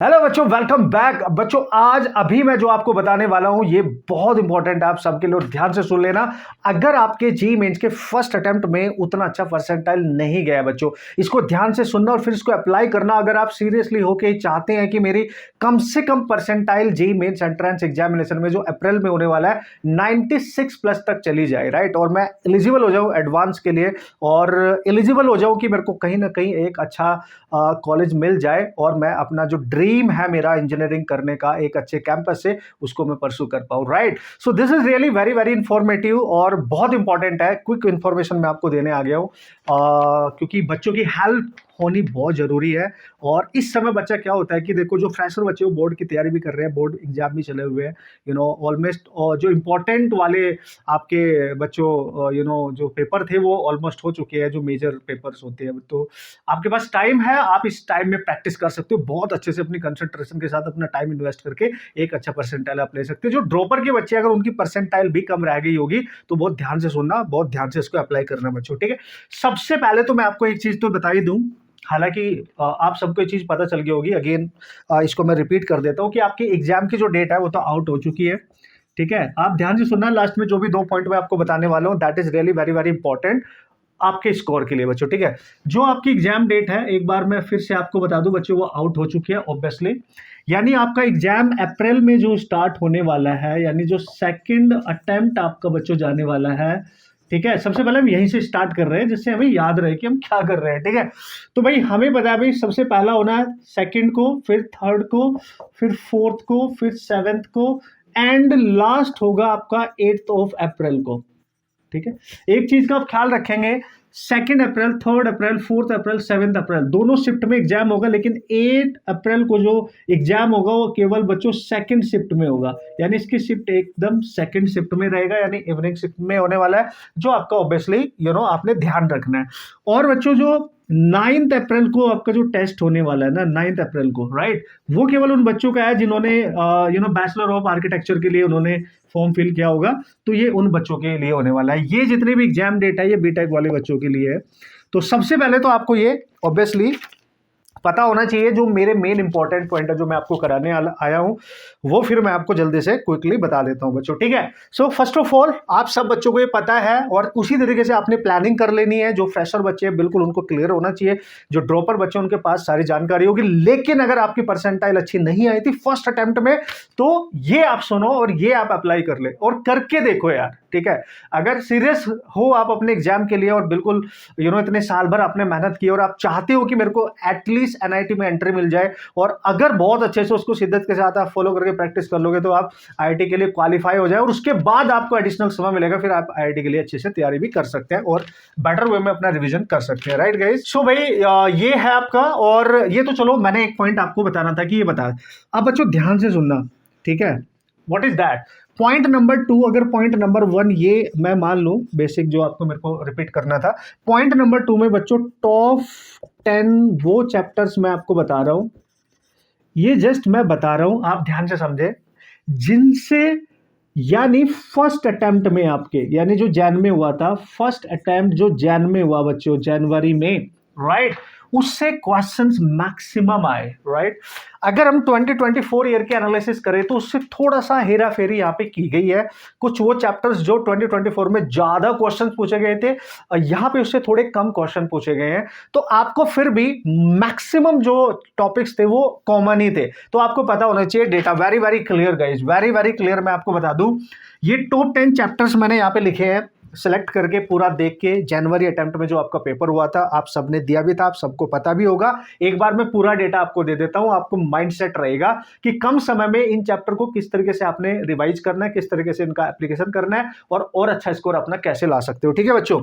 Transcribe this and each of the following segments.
Hello बच्चों, welcome back. बच्चों आज अभी मैं जो आपको बताने वाला हूं ये बहुत इंपॉर्टेंट है, आप सबके लिए ध्यान से सुन लेना। अगर आपके जी मेंस के फर्स्ट अटेम्प्ट में उतना अच्छा परसेंटाइल नहीं गया बच्चों, इसको ध्यान से सुनना और फिर इसको अप्लाई करना। अगर आप सीरियसली होके चाहते हैं कि मेरी कम से कम परसेंटाइल जी मेंस एंट्रेंस एग्जामिनेशन में जो अप्रैल में होने वाला है 96 प्लस तक चली जाए, राइट, और मैं एलिजिबल हो जाऊं एडवांस के लिए और एलिजिबल हो जाऊं कि मेरे को कहीं ना कहीं एक अच्छा कॉलेज मिल जाए और मैं अपना जो ड्रीम है मेरा इंजीनियरिंग करने का एक अच्छे कैंपस से उसको मैं परसू कर पाऊँ, right. So this is really very very informative और बहुत इंपॉर्टेंट है। क्विक इंफॉर्मेशन मैं आपको देने आ गया हूँ क्योंकि बच्चों की हेल्प होनी बहुत जरूरी है। और इस समय बच्चा क्या होता है कि देखो, जो फ्रेशर बच्चे वो बोर्ड की तैयारी भी कर रहे हैं, बोर्ड एग्जाम भी चले हुए हैं, ऑलमोस्ट, और जो इंपॉर्टेंट वाले आपके बच्चों जो पेपर थे वो ऑलमोस्ट हो चुके हैं, जो मेजर पेपर्स होते हैं। तो आपके पास टाइम है, आप इस टाइम में प्रैक्टिस कर सकते हो बहुत अच्छे से, अपनी कंसंट्रेशन के साथ अपना टाइम इन्वेस्ट करके एक अच्छा परसेंटाइल आप ले सकते हो। जो ड्रॉपर के बच्चे अगर उनकी परसेंटाइल भी कम रह गई होगी तो बहुत ध्यान से सुनना, बहुत ध्यान से इसको अप्लाई करना बच्चों, ठीक है। सबसे पहले तो मैं आपको एक चीज तो बता ही दूं, हालांकि आप सबको ये चीज पता चल गई होगी, अगेन इसको मैं रिपीट कर देता हूं कि आपकी एग्जाम की जो डेट है वो तो आउट हो चुकी है, ठीक है। आप ध्यान से सुनना, लास्ट में जो भी 2 पॉइंट मैं आपको बताने वाला हूं that is really very very important आपके स्कोर के लिए बच्चों, ठीक है। जो आपकी एग्जाम डेट है एक बार मैं फिर से आपको बता दूं बच्चों, वो आउट हो चुकी है ऑब्वियसली। यानी आपका एग्जाम अप्रैल में जो स्टार्ट होने वाला है, यानी जो सेकंड अटेम्प्ट आपका बच्चों जाने वाला है, ठीक है। सबसे पहले हम यहीं से स्टार्ट कर रहे हैं जिससे हमें याद रहे कि हम क्या कर रहे हैं, ठीक है। तो भाई हमें पता है भाई, सबसे पहला होना है सेकंड को, फिर थर्ड को, फिर फोर्थ को, फिर सेवेंथ को, एंड लास्ट होगा आपका 8 अप्रैल को, ठीक है। एक चीज का आप ख्याल रखेंगे, 2 अप्रैल, 3 अप्रैल, 4 अप्रैल, 7 अप्रैल दोनों शिफ्ट में एग्जाम होगा, लेकिन 8 अप्रैल को जो एग्जाम होगा वो केवल बच्चों सेकंड शिफ्ट में होगा। यानी इसकी शिफ्ट एकदम सेकंड शिफ्ट में रहेगा, यानी इवनिंग शिफ्ट में होने वाला है, जो आपका ऑब्वियसली आपने ध्यान रखना है। और बच्चों जो 9 अप्रैल को आपका जो टेस्ट होने वाला है ना, 9 अप्रैल को, राइट, वो केवल उन बच्चों का है जिन्होंने बैचलर ऑफ आर्किटेक्चर के लिए उन्होंने फॉर्म फिल किया होगा, तो ये उन बच्चों के लिए होने वाला है। ये जितने भी एग्जाम डेट है ये बीटेक वाले बच्चों के लिए है। तो सबसे पहले तो आपको ये ऑब्वियसली पता होना चाहिए, जो मेरे मेन इंपॉर्टेंट पॉइंट है जो मैं आपको कराने आया हूं वो फिर मैं आपको जल्दी से क्विकली बता देता हूं बच्चों, ठीक है। सो फर्स्ट ऑफ ऑल आप सब बच्चों को ये पता है और उसी तरीके से आपने प्लानिंग कर लेनी है। जो फ्रेशर बच्चे हैं बिल्कुल उनको क्लियर होना चाहिए, जो ड्रॉपर बच्चे उनके पास सारी जानकारी होगी। लेकिन अगर आपकी परसेंटाइल अच्छी नहीं आई थी फर्स्ट अटेम्प्ट में, तो ये आप सुनो और ये आप अप्लाई कर ले और करके देखो यार, ठीक है। अगर सीरियस हो आप अपने एग्जाम के लिए और बिल्कुल इतने साल भर आपने मेहनत की और आप चाहते हो कि मेरे को एटलीस्ट एनआईटी में एंट्री मिल जाए, और अगर बहुत अच्छे से उसको शिद्दत के साथ आप फॉलो करके प्रैक्टिस कर लोगे तो आप आईआईटी के लिए क्वालिफाई हो जाए, और उसके बाद आपको एडिशनल समय मिलेगा, फिर आप आईआईटी के लिए अच्छे से तैयारी भी कर सकते हैं और बेटर वे में अपना रिवीजन कर सकते हैं, राइट गाइस। सो भाई ये है आपका, और ये तो चलो मैंने एक पॉइंट आपको बताना था कि ये बता। अब बच्चों ध्यान से सुनना, ठीक है। What is that? Point number 2, अगर पॉइंट नंबर 1 ये मैं मान लूं बेसिक जो आपको मेरे को रिपीट करना था, पॉइंट नंबर 2 में बच्चों टॉप 10 वो चैप्टर्स मैं आपको बता रहा हूं, ये जस्ट मैं बता रहा हूं, आप ध्यान से समझे, जिनसे यानी फर्स्ट अटेम्प्ट में आपके, यानी जो जैन में हुआ था, फर्स्ट अटेम्प्ट जो जैन में हुआ बच्चों, जनवरी में, राइट, उससे क्वेश्चंस मैक्सिमम आए, राइट। अगर हम 2024 ईयर के एनालिसिस करें तो उससे थोड़ा सा हेरा फेरी यहाँ पे की गई है। कुछ वो चैप्टर्स जो 2024 में ज्यादा क्वेश्चंस पूछे गए थे, यहाँ पे उससे थोड़े कम क्वेश्चन पूछे गए हैं, तो आपको फिर भी मैक्सिमम जो टॉपिक्स थे वो कॉमन ही थे। तो आपको पता होना चाहिए data, very very clear guys, very very clear. मैं आपको बता दूं, ये टॉप 10 चैप्टर्स मैंने यहाँ पे लिखे हैं सेलेक्ट करके, पूरा देख के। जनवरी अटेम्प्ट में जो आपका पेपर हुआ था आप सबने दिया भी था, आप सबको पता भी होगा। एक बार मैं पूरा डेटा आपको दे देता हूं, आपको माइंडसेट रहेगा कि कम समय में इन चैप्टर को किस तरीके से आपने रिवाइज करना है, किस तरीके से इनका एप्लीकेशन करना है और अच्छा स्कोर अपना कैसे ला सकते हो, ठीक है बच्चों।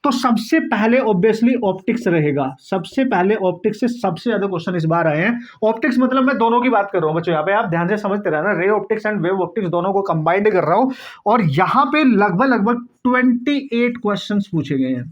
तो सबसे पहले ऑब्वियसली ऑप्टिक्स रहेगा, सबसे पहले ऑप्टिक्स से सबसे ज्यादा क्वेश्चन इस बार आए हैं। ऑप्टिक्स मतलब मैं दोनों की बात कर रहा हूं बच्चों, यहाँ पे आप ध्यान से समझते रहना, ray optics and wave optics दोनों को कंबाइंड कर रहा हूं, और यहां पे लगभग लगभग 28 क्वेश्चंस पूछे गए हैं,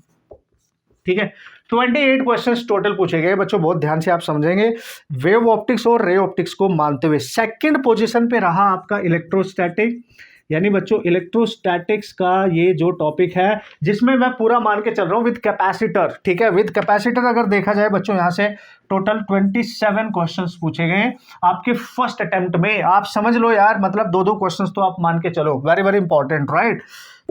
ठीक है। 28 क्वेश्चंस टोटल पूछे गए बच्चों, बहुत ध्यान से आप समझेंगे। वेव ऑप्टिक्स और रे ऑप्टिक्स को मानते हुए सेकंड पोजीशन पे रहा आपका इलेक्ट्रोस्टैटिक, यानी बच्चों इलेक्ट्रोस्टैटिक्स का ये जो टॉपिक है, जिसमें मैं पूरा मान के चल रहा हूँ विद कैपेसिटर, ठीक है। विद कैपेसिटर अगर देखा जाए बच्चों, यहाँ से टोटल 27 क्वेश्चंस पूछे गए आपके फर्स्ट अटेम्प्ट में। आप समझ लो यार, मतलब 2-2 क्वेश्चंस तो आप मान के चलो, वेरी वेरी इंपॉर्टेंट, राइट।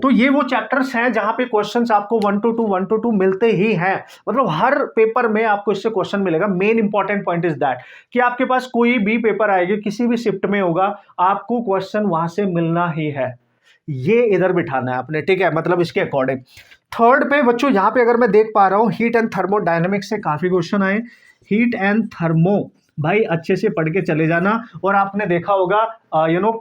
तो ये वो चैप्टर्स हैं जहां पे क्वेश्चंस आपको 1 to 2 मिलते ही हैं, मतलब हर पेपर में आपको इससे क्वेश्चन मिलेगा। Main important point is that कि आपके पास कोई भी पेपर आएगी, किसी भी शिफ्ट में होगा, आपको क्वेश्चन वहां से मिलना ही है। ये इधर बिठाना है आपने, ठीक है, मतलब इसके अकॉर्डिंग। थर्ड पे बच्चों, यहां पे अगर मैं देख पा रहा हूं, हीट एंड थर्मोडायनेमिक्स से काफी क्वेश्चन आए। हीट एंड थर्मो भाई अच्छे से पढ़ के चले जाना। और आपने देखा होगा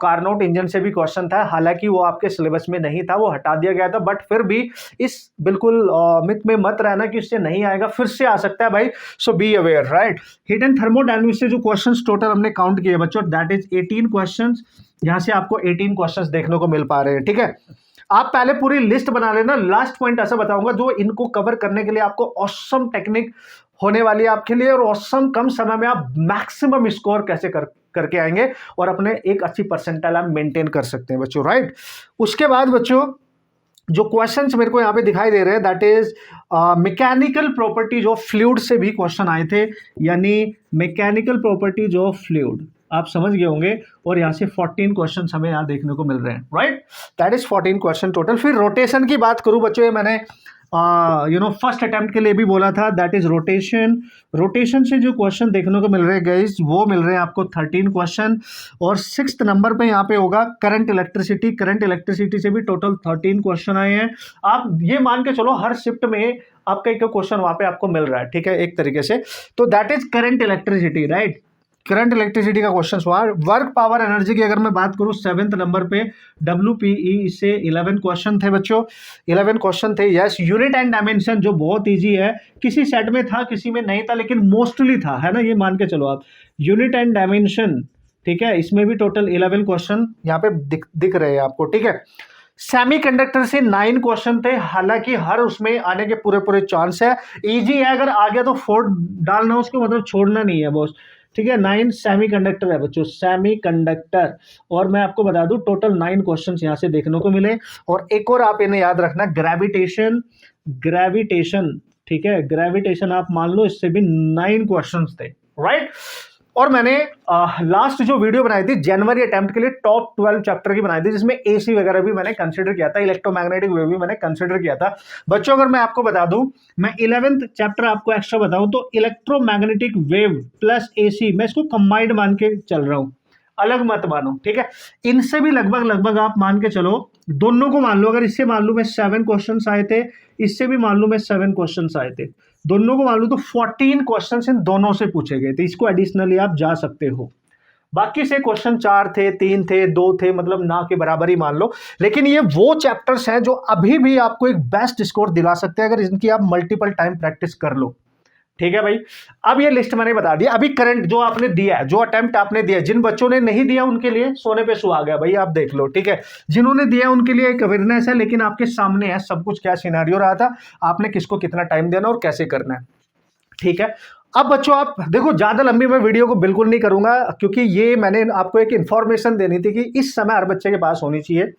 कार्नोट इंजन से भी क्वेश्चन था, हालांकि वो आपके सिलेबस में नहीं था, वो हटा दिया गया था, बट फिर भी इस बिल्कुल मिथ में मत रहना कि इससे नहीं आएगा, फिर से आ सकता है भाई, so be aware, right. Heat and thermodynamics से जो क्वेश्चंस टोटल हमने काउंट किए बच्चों, दैट इज 18 क्वेश्चंस। यहां से आपको 18 क्वेश्चंस देखने को मिल पा रहे हैं, ठीक है। आप पहले पूरी लिस्ट बना लेना। लास्ट पॉइंट ऐसा बताऊंगा जो इनको कवर करने के लिए आपको ऑसम टेक्निक होने वाली है आपके लिए, और ऑसम कम समय में आप मैक्सिमम स्कोर कैसे करके आएंगे और अपने एक अच्छी परसेंटाइल आप मेंटेन कर सकते हैं बच्चों, राइट। उसके बाद बच्चों जो क्वेश्चंस मेरे को यहाँ पे दिखाई दे रहे हैं, that is mechanical properties of fluid से भी क्वेश्चन आए थे, यानी मैकेनिकल प्रॉपर्टीज ऑफ फ्लूइड आप समझ गए होंगे। और यहाँ से 14 क्वेश्चंस हमें यहाँ देखने को मिल रहे हैं, right. That is 14 question total. फिर रोटेशन की बात करूं बच्चों, ये मैंने फर्स्ट अटेम्प्ट के लिए भी बोला था, दैट इज रोटेशन। रोटेशन से जो क्वेश्चन देखने को मिल रहे हैं गाइस, वो मिल रहे हैं आपको 13 क्वेश्चन। और 6th नंबर पे यहाँ पे होगा करंट इलेक्ट्रिसिटी। करंट इलेक्ट्रिसिटी से भी टोटल 13 क्वेश्चन आए हैं। आप ये मान के चलो हर शिफ्ट में आपका एक क्वेश्चन वहां पे आपको मिल रहा है, ठीक है, एक तरीके से। तो that is current electricity, right. Current electricity का क्वेश्चन हुआ। वर्क पावर एनर्जी की अगर मैं बात करूं 7th नंबर पे WPE, इससे 11 क्वेश्चन थे बच्चों, 11 क्वेश्चन थे। यस, यूनिट एंड डायमेंशन जो बहुत इजी है, किसी सेट में था किसी में नहीं था, लेकिन मोस्टली था, है ना, ये मान के चलो आप। यूनिट एंड डायमेंशन, ठीक है, इसमें भी टोटल 11 क्वेश्चन यहाँ पे दिख रहे हैं आपको, ठीक है। सेमीकंडक्टर से 9 क्वेश्चन थे, हालांकि हर उसमें आने के पूरे चांस है। इजी है, अगर आ गया तो 4 डालना, उसको मतलब छोड़ना नहीं है बॉस, ठीक है। 9 सेमीकंडक्टर है बच्चों, सेमीकंडक्टर। और मैं आपको बता दूं टोटल 9 क्वेश्चंस यहां से देखने को मिले। और एक और आप इन्हें याद रखना, ग्रेविटेशन, ग्रेविटेशन, ठीक है, ग्रेविटेशन आप मान लो, इससे भी 9 क्वेश्चंस थे, राइट। और मैंने लास्ट जो वीडियो बनाई थी जनवरी अटेम्प्ट के लिए, टॉप 12 चैप्टर की बनाई थी, जिसमें एसी वगैरह भी मैंने कंसीडर किया था, इलेक्ट्रोमैग्नेटिक वेव भी मैंने कंसीडर किया था बच्चों। अगर मैं आपको बता दूं, मैं 11th चैप्टर आपको एक्स्ट्रा बताऊं तो इलेक्ट्रोमैग्नेटिक वेव प्लस एसी, मैं इसको कंबाइंड मान के चल रहा हूं, अलग मत मानो, ठीक है। इनसे भी लगभग आप मान के चलो, दोनों को मान लो। अगर इससे मान लो मैं 7 क्वेश्चन आए थे, इससे भी मान लो मैं 7 क्वेश्चन आए थे, दोनों को मान लो तो 14 क्वेश्चंस इन दोनों से पूछे गए थे। इसको एडिशनली आप जा सकते हो। बाकी से क्वेश्चन 4 थे, 3 थे, 2 थे, मतलब ना के बराबर ही मान लो। लेकिन ये वो चैप्टर्स हैं जो अभी भी आपको एक बेस्ट स्कोर दिला सकते हैं, अगर इनकी आप मल्टीपल टाइम प्रैक्टिस कर लो, ठीक है भाई। अब ये लिस्ट मैंने बता दिया। अभी करंट जो आपने दिया है, जो अटेम्प्ट आपने दिया, जिन बच्चों ने नहीं दिया उनके लिए सोने पे सुहा गया भाई, आप देख लो, ठीक है। जिन्होंने दिया उनके लिए एक अवेयरनेस है, लेकिन आपके सामने है सब कुछ, क्या सिनेरियो रहा था, आपने किसको कितना टाइम देना और कैसे करना है, ठीक है। अब बच्चों आप देखो, ज्यादा लंबी मैं वीडियो को बिल्कुल नहीं करूंगा, क्योंकि ये मैंने आपको एक इंफॉर्मेशन देनी थी कि इस समय हर बच्चे के पास होनी चाहिए।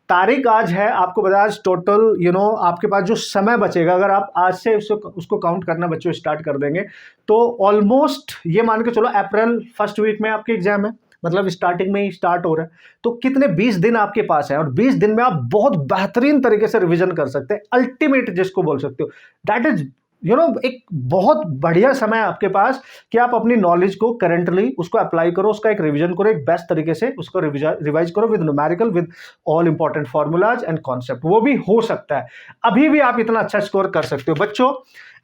तारीख आज है, आपको बता, आज टोटल आपके पास जो समय बचेगा, अगर आप आज से उसको काउंट करना बच्चों स्टार्ट कर देंगे, तो ऑलमोस्ट ये मान के चलो अप्रैल फर्स्ट वीक में आपके एग्जाम है, मतलब स्टार्टिंग में ही स्टार्ट हो रहा है। तो कितने 20 दिन आपके पास है, और 20 दिन में आप बहुत बेहतरीन तरीके से रिवीजन कर सकते हैं, अल्टीमेट जिसको बोल सकते हो। दैट इज एक बहुत बढ़िया समय है आपके पास कि आप अपनी नॉलेज को करंटली उसको अप्लाई करो, उसका एक रिवीजन करो, एक बेस्ट तरीके से उसको रिवाइज करो with numerical, with all important formulas and concept. वो भी हो सकता है, अभी भी आप इतना अच्छा स्कोर कर सकते हो बच्चों।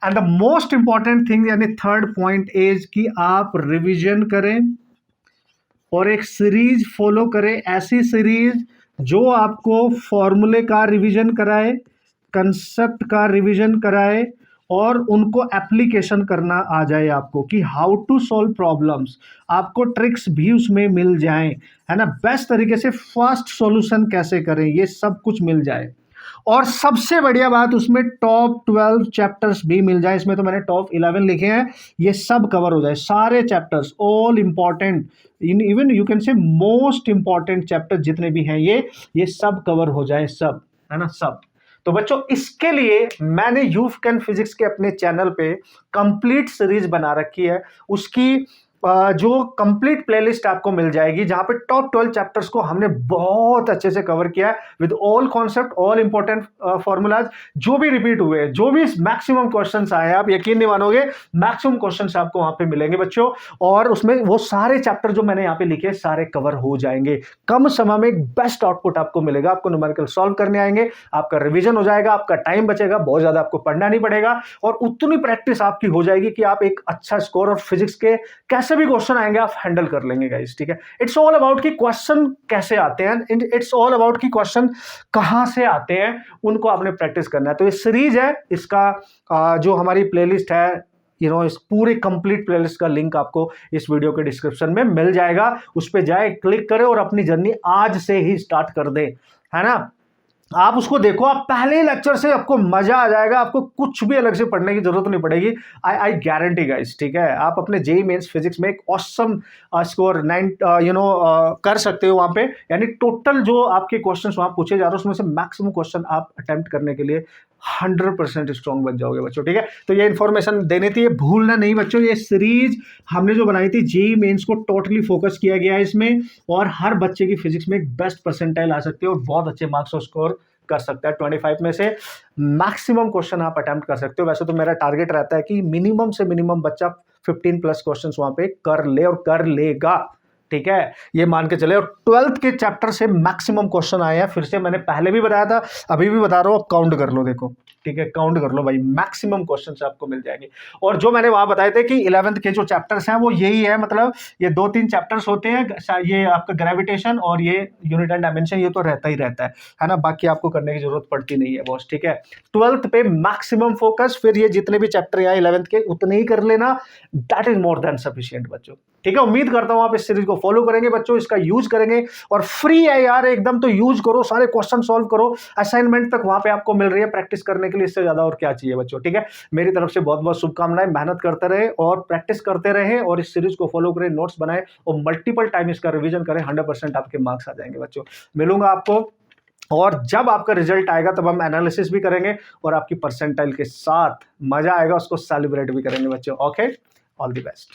And the most important thing, यानी थर्ड पॉइंट इज कि आप रिविजन करें और एक सीरीज फॉलो करें, ऐसी सीरीज जो आपको फॉर्मूले का रिवीजन कराए, कंसेप्ट का रिवीजन कराए, और उनको एप्लीकेशन करना आ जाए आपको, कि हाउ टू सॉल्व प्रॉब्लम्स, आपको ट्रिक्स भी उसमें मिल जाएं, है ना, बेस्ट तरीके से फास्ट सॉल्यूशन कैसे करें, ये सब कुछ मिल जाए। और सबसे बढ़िया बात उसमें टॉप 12 चैप्टर्स भी मिल जाए। इसमें तो मैंने टॉप 11 लिखे हैं, ये सब कवर हो जाए, सारे chapters, all important, even you can say most important chapter जितने भी हैं ये सब कवर हो जाए, सब, है ना, सब। तो बच्चों इसके लिए मैंने यूकेन फिजिक्स के अपने चैनल पे कंप्लीट सीरीज बना रखी है। उसकी जो कंप्लीट प्लेलिस्ट आपको मिल जाएगी, जहां पे टॉप 12 चैप्टर्स को हमने बहुत अच्छे से कवर किया है with all concept, all important formulas, जो भी रिपीट हुए, जो भी मैक्सिमम क्वेश्चंस आए, आप यकीन नहीं मानोगे, मैक्सिमम क्वेश्चंस आपको वहां पे मिलेंगे बच्चों। और उसमें वो सारे चैप्टर जो मैंने यहाँ पे लिखे सारे कवर हो जाएंगे, कम समय में एक बेस्ट आउटपुट आपको मिलेगा। आपको न्यूमेरिकल सॉल्व करने आएंगे, आपका रिविजन हो जाएगा, आपका टाइम बचेगा, बहुत ज्यादा आपको पढ़ना नहीं पड़ेगा, और उतनी प्रैक्टिस आपकी हो जाएगी कि आप एक अच्छा स्कोर और फिजिक्स के कैसे भी क्वेश्चन आएंगे आप हैंडल कर लेंगे गाइस, ठीक है। इट्स ऑल अबाउट कि क्वेश्चन कैसे आते हैं, इट्स ऑल अबाउट कि क्वेश्चन कहां से आते हैं, उनको आपने प्रैक्टिस करना है। तो ये सीरीज है, इसका जो हमारी प्लेलिस्ट है, इस पूरे कंप्लीट प्लेलिस्ट का लिंक आपको इस वीडियो के डिस्क्रिप्शन में मिल जाएगा। उस पर जाए, क्लिक करें और अपनी जर्नी आज से ही स्टार्ट कर दें, है ना। आप उसको देखो, आप पहले लेक्चर से आपको मजा आ जाएगा, आपको कुछ भी अलग से पढ़ने की जरूरत नहीं पड़ेगी। आई गारंटी गाइस, ठीक है। आप अपने जेईई मेंस फिजिक्स में एक ऑसम स्कोर 9 कर सकते हो वहां पे, यानी टोटल जो आपके क्वेश्चंस वहां पूछे जा रहे हैं उसमें से मैक्सिमम क्वेश्चन आप अटेम्प्ट करने के लिए 100% स्ट्रॉन्ग बन जाओगे बच्चों, ठीक है। तो ये इन्फॉर्मेशन देनी थी, ये भूलना नहीं बच्चों। ये सीरीज हमने जो बनाई थी जेईई मेंस को टोटली फोकस किया गया है इसमें, और हर बच्चे की फिजिक्स में एक बेस्ट परसेंटाइल आ सकती है और बहुत अच्छे मार्क्स स्कोर कर सकता है। 25 में से मैक्सिमम क्वेश्चन आप अटेम्प्ट कर सकते हो। वैसे तो मेरा टारगेट रहता है कि मिनिमम से मिनिमम बच्चा 15+ क्वेश्चंस वहां पे कर ले और कर लेगा, ठीक है, ये मान के चले। और 12th के चैप्टर से मैक्सिमम क्वेश्चन आए हैं, फिर से मैंने पहले भी बताया था, अभी भी बता रहा हूं, काउंट कर लो, देखो, ठीक है, काउंट कर लो भाई, मैक्सिमम क्वेश्चंस आपको मिल जाएंगे। और जो मैंने वहां बताए थे कि 11th के जो चैप्टर्स हैं वो यही है, मतलब ये 2-3 चैप्टर्स होते हैं, ये आपका ग्रेविटेशन और ये यूनिट एंड डायमेंशन, ये तो रहता ही रहता है ना, बाकी आपको करने की जरूरत पड़ती नहीं है बॉस, ठीक है। 12th पे मैक्सिमम फोकस, फिर ये जितने भी चैप्टर यहाँ 11th के उतने ही कर लेना, that is more than sufficient बच्चों, ठीक है। उम्मीद करता हूं आप इस सीरीज को फॉलो करेंगे बच्चों, इसका यूज करेंगे, और फ्री है यार एकदम, तो यूज करो, सारे क्वेश्चन सॉल्व करो, असाइनमेंट तक वहां पे आपको मिल रही है प्रैक्टिस करने के लिए, इससे ज्यादा और क्या चाहिए बच्चों, ठीक है। मेरी तरफ से बहुत बहुत शुभकामनाएं, मेहनत करते रहे और प्रैक्टिस करते रहे और इस सीरीज को फॉलो करें, नोट्स बनाए और मल्टीपल टाइम इसका रिवीजन करें, 100% आपके मार्क्स आ जाएंगे बच्चों। मिलूंगा आपको, और जब आपका रिजल्ट आएगा तब हम एनालिसिस भी करेंगे और आपकी परसेंटाइल के साथ मजा आएगा, उसको सेलिब्रेट भी करेंगे बच्चों। Okay, all the best.